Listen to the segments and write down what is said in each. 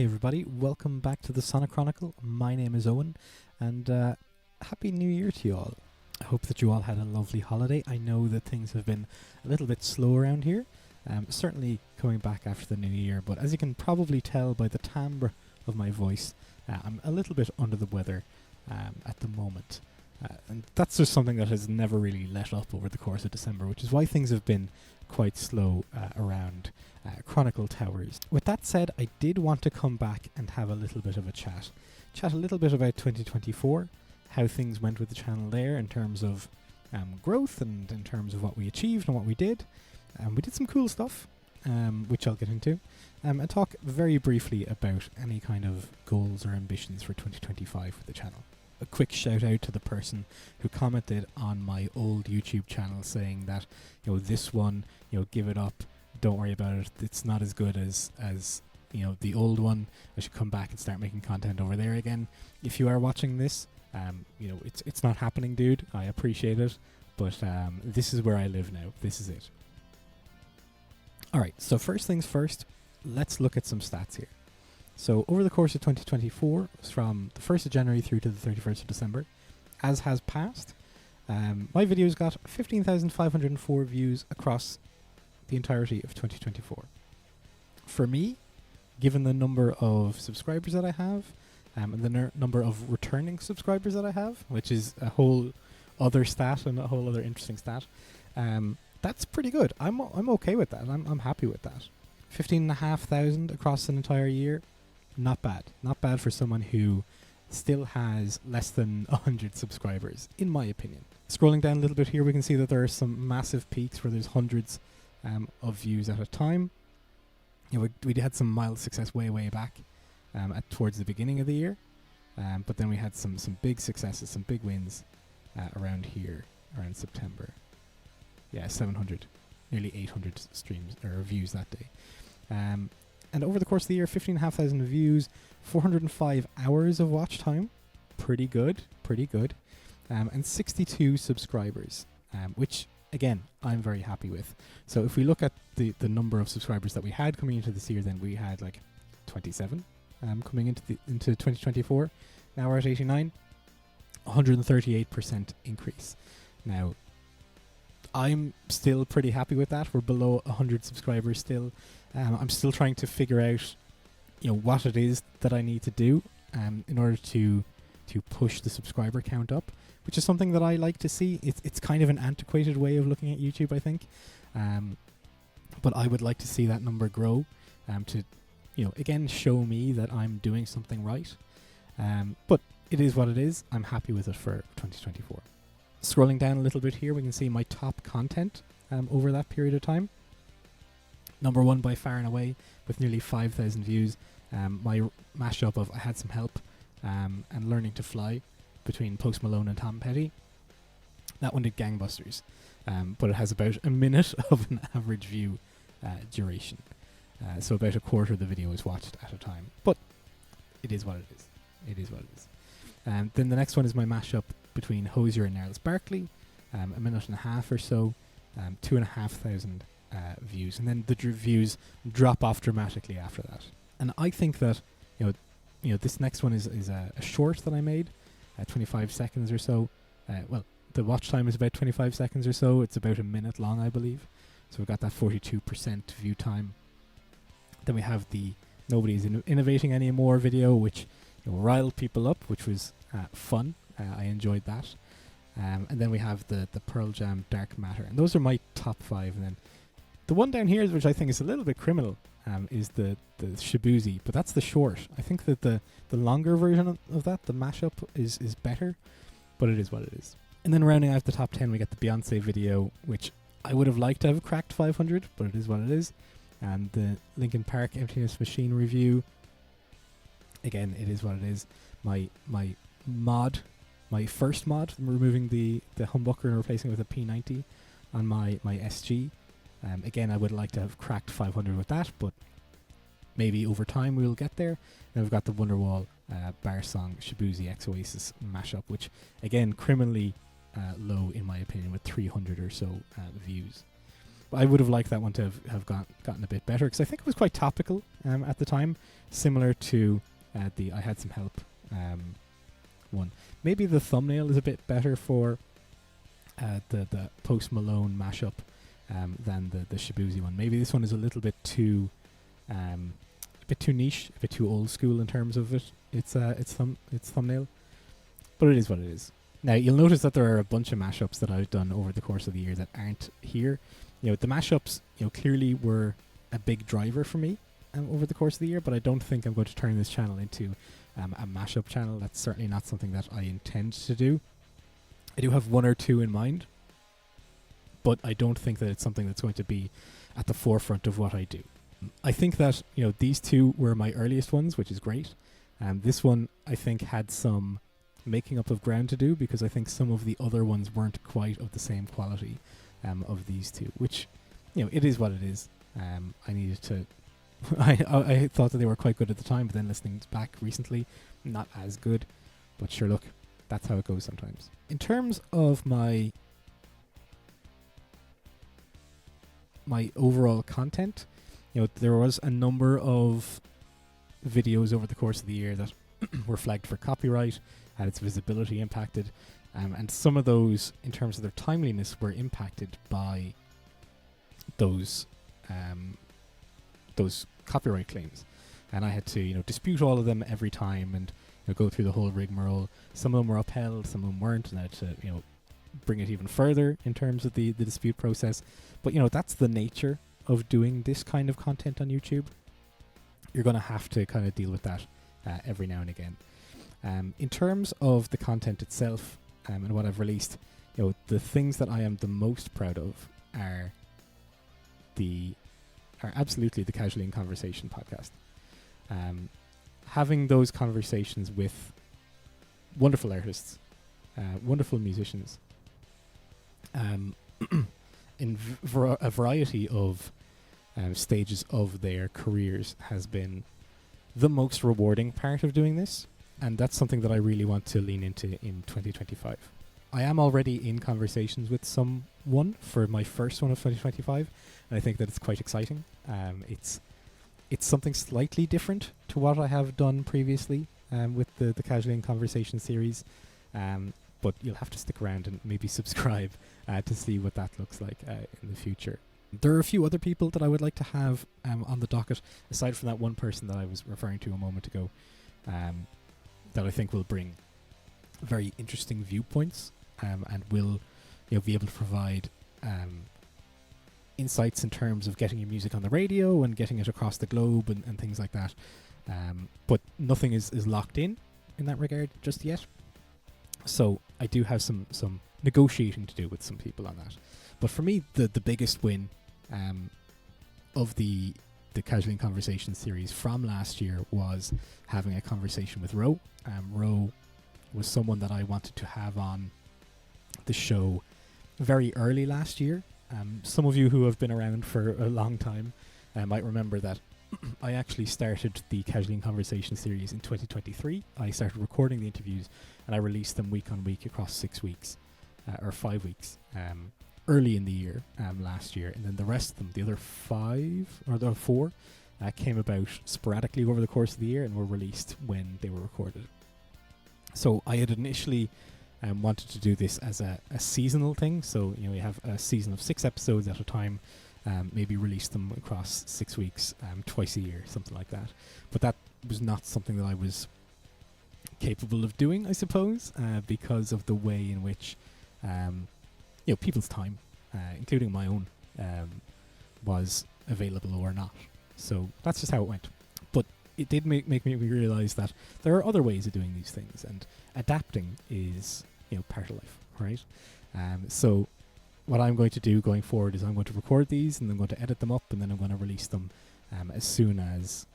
Hey everybody, welcome back to the Sonic Chronicle. My name is Owen, and Happy New Year to you all. I hope that you all had a lovely holiday. I know that things have been a little bit slow around here, certainly coming back after the new year, but as you can probably tell by the timbre of my voice, I'm a little bit under the weather at the moment. And that's just something that has never really let up over the course of December, which is why things have been quite slow around Chronicle Towers. With that said, I did want to come back and have a little bit of a chat a little bit about 2024, how things went with the channel there in terms of growth and in terms of what we achieved and what we did. We did some cool stuff, which I'll get into, and talk very briefly about any kind of goals or ambitions for 2025 for the channel. A quick shout out to the person who commented on my old YouTube channel saying that, this one, give it up, don't worry about it, it's not as good as the old one, I should come back and start making content over there again. If you are watching this, it's not happening, dude, I appreciate it, but this is where I live now, this is it. Alright, so first things first, let's look at some stats here. So over the course of 2024, from the 1st of January through to the 31st of December, as has passed, my videos got 15,504 views across the entirety of 2024. For me, given the number of subscribers that I have, and the number of returning subscribers that I have, which is a whole other stat and a whole other interesting stat, that's pretty good. I'm okay with that. I'm happy with that. 15,500 across an entire year. Not bad. Not bad for someone who still has less than 100 subscribers, in my opinion. Scrolling down a little bit here, we can see that there are some massive peaks where there's hundreds of views at a time. We had some mild success way back towards the beginning of the year, but then we had some big successes, some big wins around here, around September. Yeah, 700, nearly 800 streams or views that day. And over the course of the year, 15,500 views, 405 hours of watch time. Pretty good. And 62 subscribers, which, again, I'm very happy with. So if we look at the number of subscribers that we had coming into this year, then we had like 27 coming into 2024. Now we're at 89, 138% increase. Now, I'm still pretty happy with that. We're below 100 subscribers still. I'm still trying to figure out, what it is that I need to do in order to push the subscriber count up, which is something that I like to see. It's kind of an antiquated way of looking at YouTube, I think. But I would like to see that number grow to, again, show me that I'm doing something right. But it is what it is. I'm happy with it for 2024. Scrolling down a little bit here, we can see my top content over that period of time. Number one by far and away, with nearly 5,000 views. My mashup of I Had Some Help and Learning to Fly between Post Malone and Tom Petty. That one did gangbusters, but it has about a minute of an average view duration. So about a quarter of the video is watched at a time. But it is what it is. It is what it is. Then the next one is my mashup between Hosier and Gnarls Barkley, a minute and a half or so, 2,500 views, and then the views drop off dramatically after that. And I think that this next one is a short that I made, 25 seconds or so. Well, the watch time is about 25 seconds or so. It's about a minute long, I believe. So we've got that 42% view time. Then we have the Nobody's Innovating Anymore video, which riled people up, which was fun. I enjoyed that. And then we have the Pearl Jam Dark Matter. And those are my top 5. And then the one down here, which I think is a little bit criminal, is the Shibuzi. But that's the short. I think that the longer version of that, the mashup, is better. But it is what it is. And then rounding out the top 10, we get the Beyonce video, which I would have liked to have cracked 500, but it is what it is. And the Linkin Park Emptiness Machine review. Again, it is what it is. My first mod, removing the humbucker and replacing it with a P90 on my SG. Again, I would like to have cracked 500 with that, but maybe over time we'll get there. Then we've got the Wonderwall Bar Song Shibuzi X Oasis mashup, which again criminally low in my opinion with 300 or so views. I would have liked that one to have gotten a bit better, because I think it was quite topical at the time, similar to the I Had Some Help one. Maybe the thumbnail is a bit better for the Post Malone mashup than the Shabuzi one. Maybe this one is a little bit too niche, a bit too old school in terms of its thumbnail. But it is what it is. Now, you'll notice that there are a bunch of mashups that I've done over the course of the year that aren't here. The mashups, clearly were a big driver for me over the course of the year, but I don't think I'm going to turn this channel into a mashup channel. That's certainly not something that I intend to do. I do have one or two in mind, but I don't think that it's something that's going to be at the forefront of what I do. I think that, these two were my earliest ones, which is great. This one, I think, had some making up of ground to do, because I think some of the other ones weren't quite of the same quality of these two, which, it is what it is. I needed to... I thought that they were quite good at the time, but then listening back recently, not as good. But sure, look, that's how it goes sometimes. In terms of my overall content, there was a number of videos over the course of the year that were flagged for copyright, had its visibility impacted, and some of those, in terms of their timeliness, were impacted by those copyright claims. And I had to, dispute all of them every time and go through the whole rigmarole. Some of them were upheld, some of them weren't, and I had to, bring it even further in terms of the dispute process. But, that's the nature of doing this kind of content on YouTube. You're going to have to kind of deal with that every now and again. In terms of the content itself and what I've released, the things that I am the most proud of are absolutely the Casually in Conversation podcast. Having those conversations with wonderful artists, wonderful musicians, in a variety of stages of their careers has been the most rewarding part of doing this, and that's something that I really want to lean into in 2025. I am already in conversations with someone for my first one of 2025, and I think that it's quite exciting. It's something slightly different to what I have done previously with the Casually in Conversation series, but you'll have to stick around and maybe subscribe to see what that looks like in the future. There are a few other people that I would like to have on the docket, aside from that one person that I was referring to a moment ago, that I think will bring very interesting viewpoints and will be able to provide insights in terms of getting your music on the radio and getting it across the globe and things like that. But nothing is locked in that regard just yet. So I do have some negotiating to do with some people on that. But for me, the biggest win of the Casually in Conversation series from last year was having a conversation with Ro. Ro was someone that I wanted to have on the show very early last year. Some of you who have been around for a long time might remember that I actually started the Casually in Conversation series in 2023. I started recording the interviews and I released them week on week across 6 weeks or 5 weeks early in the year last year, and then the rest of them, the other 5 or the 4, came about sporadically over the course of the year and were released when they were recorded. So I had initially wanted to do this as a seasonal thing, so you have a season of 6 episodes at a time, maybe release them across 6 weeks, twice a year, something like that. But that was not something that I was capable of doing, I suppose, because of the way in which people's time, including my own, was available or not. So that's just how it went. But it did make me realize that there are other ways of doing these things, and adapting is part of life, right? So what I'm going to do going forward is I'm going to record these and I'm going to edit them up, and then I'm going to release them as soon as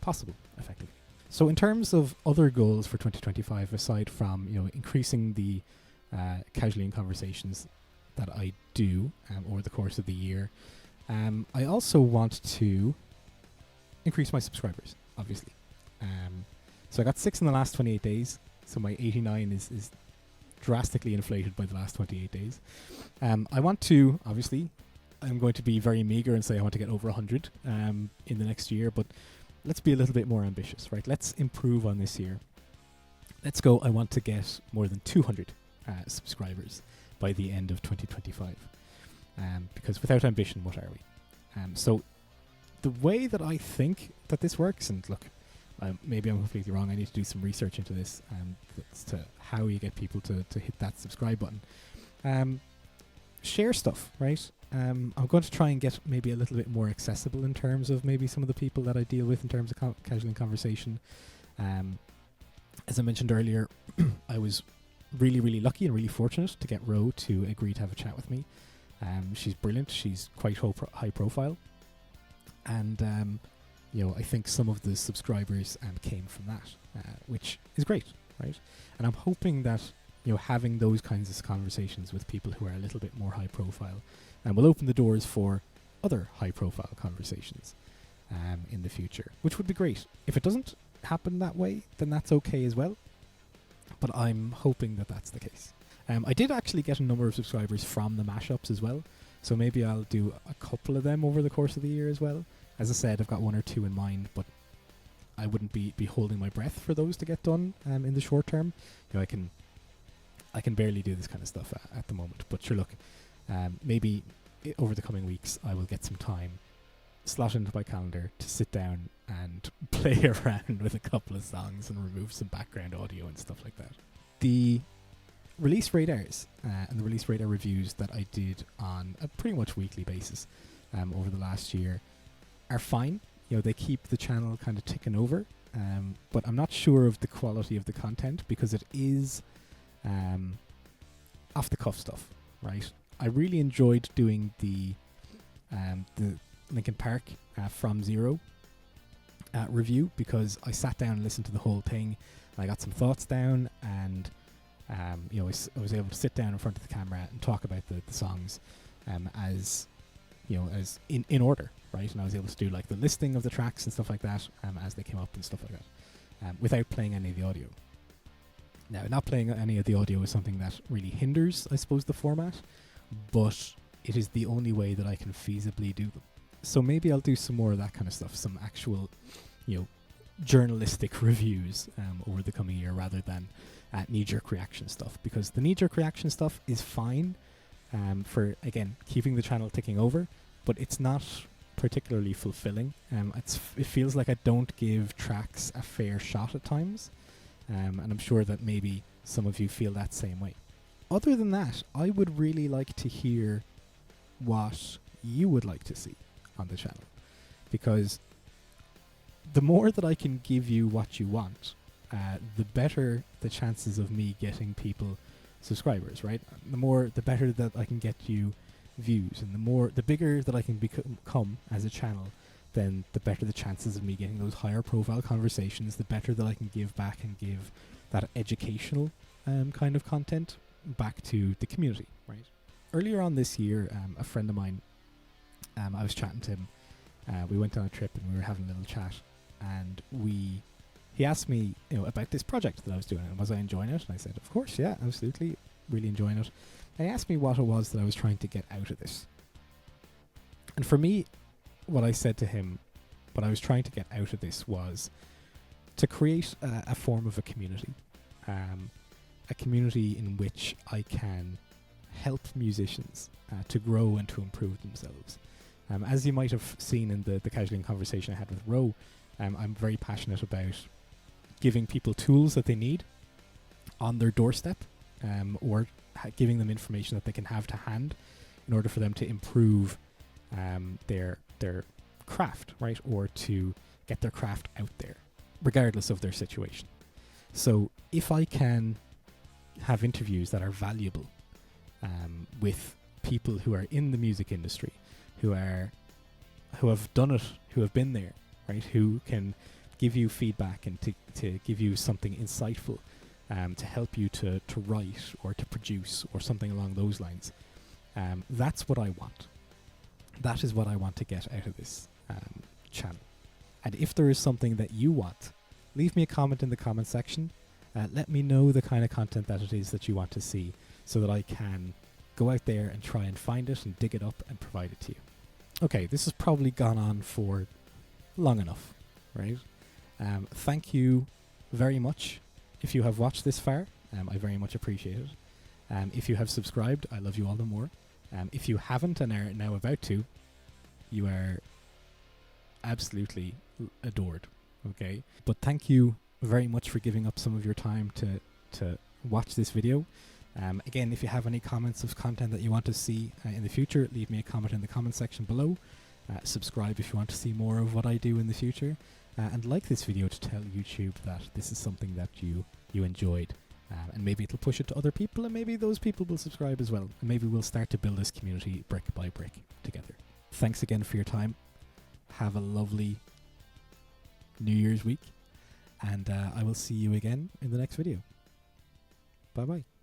possible, effectively. So in terms of other goals for 2025, aside from increasing the Casually in Conversations that I do over the course of the year, I also want to increase my subscribers, obviously. So I got 6 in the last 28 days, so my 89 is drastically inflated by the last 28 days. I want to, obviously, I'm going to be very meager and say I want to get over 100 in the next year, but let's be a little bit more ambitious, right? Let's improve on this year. Let's go, I want to get more than 200 subscribers by the end of 2025. Because without ambition, what are we? So the way that I think that this works, and look, maybe I'm completely wrong, I need to do some research into this as to how you get people to hit that subscribe button. Share stuff, right? I'm going to try and get maybe a little bit more accessible in terms of maybe some of the people that I deal with in terms of casual conversation. As I mentioned earlier, I was really, really lucky and really fortunate to get Ro to agree to have a chat with me. She's brilliant. She's quite high profile. And, I think some of the subscribers came from that, which is great, right? And I'm hoping that, having those kinds of conversations with people who are a little bit more high profile will open the doors for other high profile conversations in the future, which would be great. If it doesn't happen that way, then that's okay as well. But I'm hoping that that's the case. I did actually get a number of subscribers from the mashups as well, so maybe I'll do a couple of them over the course of the year as well. As I said, I've got one or two in mind, but I wouldn't be holding my breath for those to get done in the short term. I can barely do this kind of stuff at the moment. But sure, look, maybe over the coming weeks I will get some time slot into my calendar to sit down and play around with a couple of songs and remove some background audio and stuff like that. The release radars and the release radar reviews that I did on a pretty much weekly basis over the last year are fine. They keep the channel kind of ticking over, but I'm not sure of the quality of the content because it is off the cuff stuff, right? I really enjoyed doing the Linkin Park From Zero review because I sat down and listened to the whole thing and I got some thoughts down, and I was able to sit down in front of the camera and talk about the songs as in order, right? And I was able to do like the listing of the tracks and stuff like that as they came up and stuff like that without playing any of the audio. Now, not playing any of the audio is something that really hinders, I suppose, the format, but it is the only way that I can feasibly do them. So maybe I'll do some more of that kind of stuff, some actual, journalistic reviews over the coming year rather than knee-jerk reaction stuff, because the knee-jerk reaction stuff is fine for, again, keeping the channel ticking over, but it's not particularly fulfilling. It feels like I don't give tracks a fair shot at times. And I'm sure that maybe some of you feel that same way. Other than that, I would really like to hear what you would like to see on the channel, because the more that I can give you what you want, the better the chances of me getting people subscribers, right? The better that I can get you views, and the bigger that I can become as a channel, then the better the chances of me getting those higher profile conversations, the better that I can give back and give that educational kind of content back to the community, right? Earlier on this year, a friend of mine, I was chatting to him, we went on a trip and we were having a little chat, and he asked me about this project that I was doing and was I enjoying it, and I said, of course, yeah, absolutely, really enjoying it. And he asked me what it was that I was trying to get out of this. And for me, what I said to him, what I was trying to get out of this was to create a form of a community in which I can help musicians to grow and to improve themselves. As you might have seen in the casual conversation I had with Ro, I'm very passionate about giving people tools that they need on their doorstep, or giving them information that they can have to hand in order for them to improve their craft, right? Or to get their craft out there, regardless of their situation. So if I can have interviews that are valuable with people who are in the music industry, who have done it, who have been there, right? Who can give you feedback and to give you something insightful, to help you to write or to produce or something along those lines. That's what I want. That is what I want to get out of this channel. And if there is something that you want, leave me a comment in the comment section. Let me know the kind of content that it is that you want to see, so that I can go out there and try and find it and dig it up and provide it to you. Okay, this has probably gone on for long enough, right? Thank you very much if you have watched this far. I very much appreciate it. If you have subscribed, I love you all the more. If you haven't and are now about to, you are absolutely adored, okay? But thank you very much for giving up some of your time to watch this video. Again, if you have any comments of content that you want to see in the future, leave me a comment in the comment section below. Subscribe if you want to see more of what I do in the future. And like this video to tell YouTube that this is something that you enjoyed. And maybe it'll push it to other people, and maybe those people will subscribe as well. And maybe we'll start to build this community brick by brick together. Thanks again for your time. Have a lovely New Year's week. And I will see you again in the next video. Bye-bye.